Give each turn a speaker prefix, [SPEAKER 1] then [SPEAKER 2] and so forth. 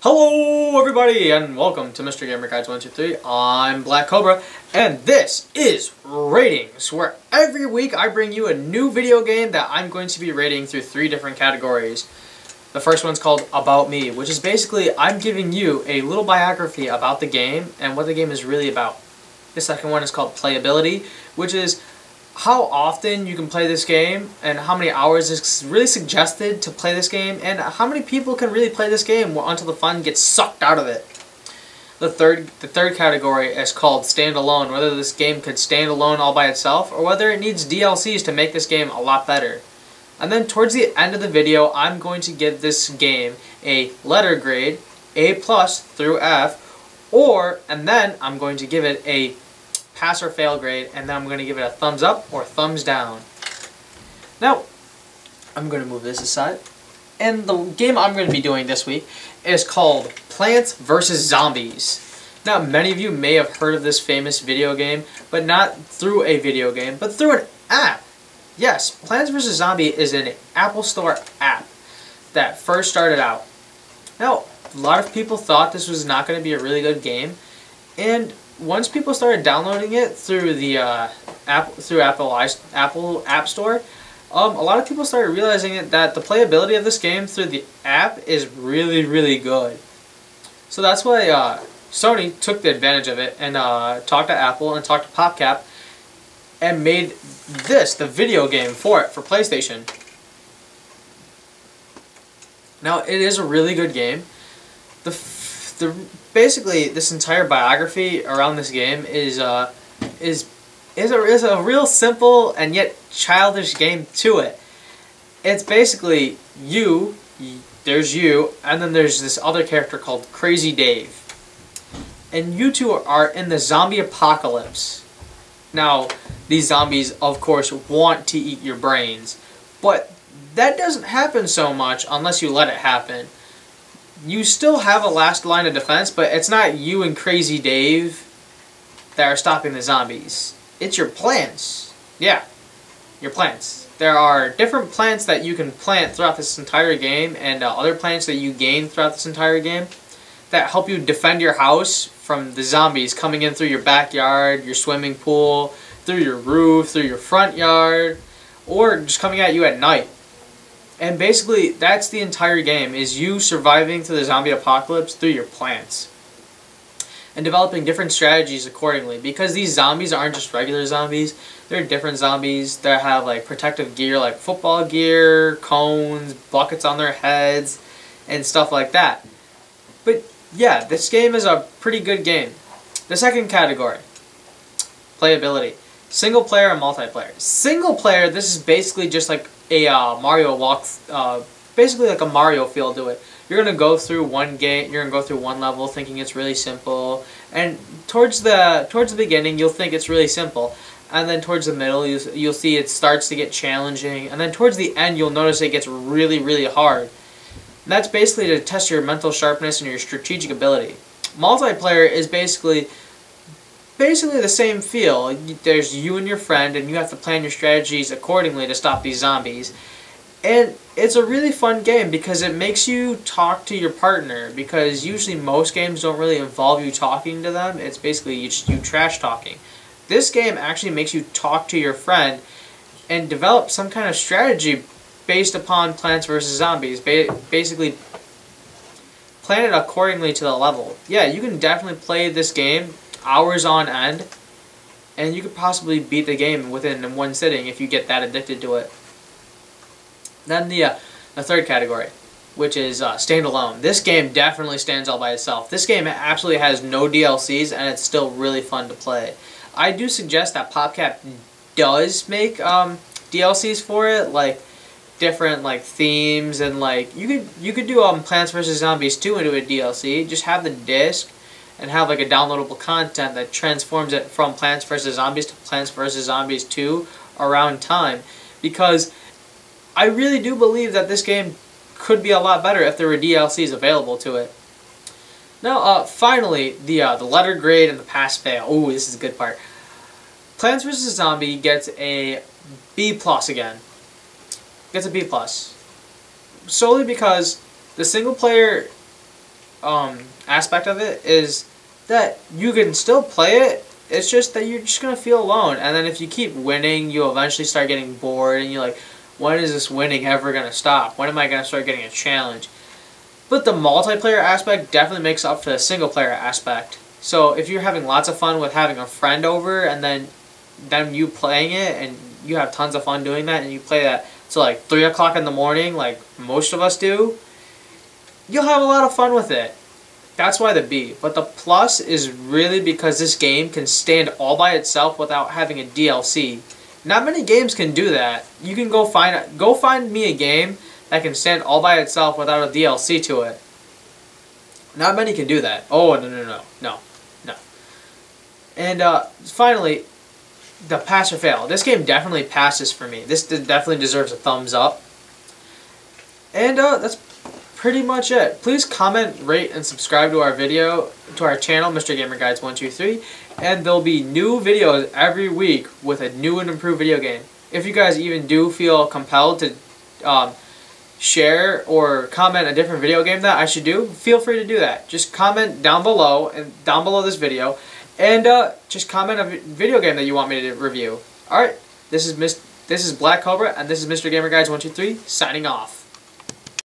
[SPEAKER 1] Hello everybody and welcome to Mr. Gamer Guides 123. I'm Black Cobra and this is Ratings, where every week I bring you a new video game that I'm going to be rating through 3 different categories. The first one's called About Me, which is basically I'm giving you a little biography about the game and what the game is really about. The second one is called Playability, which is how often you can play this game and how many hours is really suggested to play this game and how many people can really play this game until the fun gets sucked out of it. The third category is called Standalone, whether this game could stand alone all by itself or whether it needs DLCs to make this game a lot better. And then towards the end of the video, I'm going to give this game a letter grade, A+ through F, and then I'm going to give it a pass or fail grade, and then I'm going to give it a thumbs up or thumbs down. Now, I'm going to move this aside, and the game I'm going to be doing this week is called Plants vs. Zombies. Now, many of you may have heard of this famous video game, but not through a video game, but through an app. Yes, Plants vs. Zombies is an Apple Store app that first started out. Now, a lot of people thought this was not going to be a really good game, and once people started downloading it through the Apple App Store, a lot of people started realizing that the playability of this game through the app is really, really good. So that's why Sony took the advantage of it and talked to Apple and talked to PopCap and made this the video game for it for PlayStation. Now, it is a really good game. Basically, this entire biography around this game is a real simple and yet childish game to it. It's basically there's you, and then there's this other character called Crazy Dave. And you two are in the zombie apocalypse. Now, these zombies, of course, want to eat your brains, but that doesn't happen so much unless you let it happen. You still have a last line of defense, but it's not you and Crazy Dave that are stopping the zombies. It's your plants. Yeah, your plants. There are different plants that you can plant throughout this entire game, and other plants that you gain throughout this entire game that help you defend your house from the zombies coming in through your backyard, your swimming pool, through your roof, through your front yard, or just coming at you at night. And basically, that's the entire game, is you surviving through the zombie apocalypse through your plants. And developing different strategies accordingly, because these zombies aren't just regular zombies, they're different zombies that have like protective gear like football gear, cones, buckets on their heads, and stuff like that. But yeah, this game is a pretty good game. The second category, playability. Single player and multiplayer. Single player, this is basically just like a Mario basically like a Mario feel to it. You're gonna go through one game, you're gonna go through one level thinking it's really simple, and towards the beginning you'll think it's really simple, and then towards the middle you'll see it starts to get challenging, and then towards the end you'll notice it gets really, really hard. And that's basically to test your mental sharpness and your strategic ability. Multiplayer is basically the same feel. There's you and your friend, and you have to plan your strategies accordingly to stop these zombies. And it's a really fun game because it makes you talk to your partner, because usually most games don't really involve you talking to them. It's basically you trash talking. This game actually makes you talk to your friend and develop some kind of strategy based upon Plants vs. Zombies. Basically plan it accordingly to the level. Yeah, you can definitely play this game hours on end, and you could possibly beat the game within one sitting if you get that addicted to it. Then the third category, which is standalone. This game definitely stands all by itself. This game absolutely has no DLCs, and it's still really fun to play. I do suggest that PopCap does make DLCs for it, like different like themes, and like you could do Plants vs. Zombies 2 into a DLC. Just have the disc and have like a downloadable content that transforms it from Plants vs. Zombies to Plants vs. Zombies 2 around time. Because I really do believe that this game could be a lot better if there were DLCs available to it. Now, finally, the letter grade and the pass-fail. Ooh, this is a good part. Plants vs. Zombie gets a B+ again. Gets a B+. Solely because the single player aspect of it is that you can still play it. It's just that you're just gonna feel alone, and then if you keep winning, you'll eventually start getting bored, and you're like, when is this winning ever gonna stop? When am I gonna start getting a challenge? But the multiplayer aspect definitely makes up for the single player aspect. So if you're having lots of fun with having a friend over, and then you playing it, and you have tons of fun doing that, and you play that till like 3 o'clock in the morning, like most of us do, you'll have a lot of fun with it. That's why the B. But the plus is really because this game can stand all by itself without having a DLC. Not many games can do that. You can go find me a game that can stand all by itself without a DLC to it. Not many can do that. Oh, no. And finally, the pass or fail. This game definitely passes for me. This definitely deserves a thumbs up. And that's pretty much it. Please comment, rate, and subscribe to our channel, Mr. Gamer Guides 123, and there'll be new videos every week with a new and improved video game. If you guys even do feel compelled to share or comment a different video game that I should do, feel free to do that. Just comment down below this video, and just comment a video game that you want me to review. All right, this is Black Cobra, and this is Mr. Gamer Guides 123 signing off.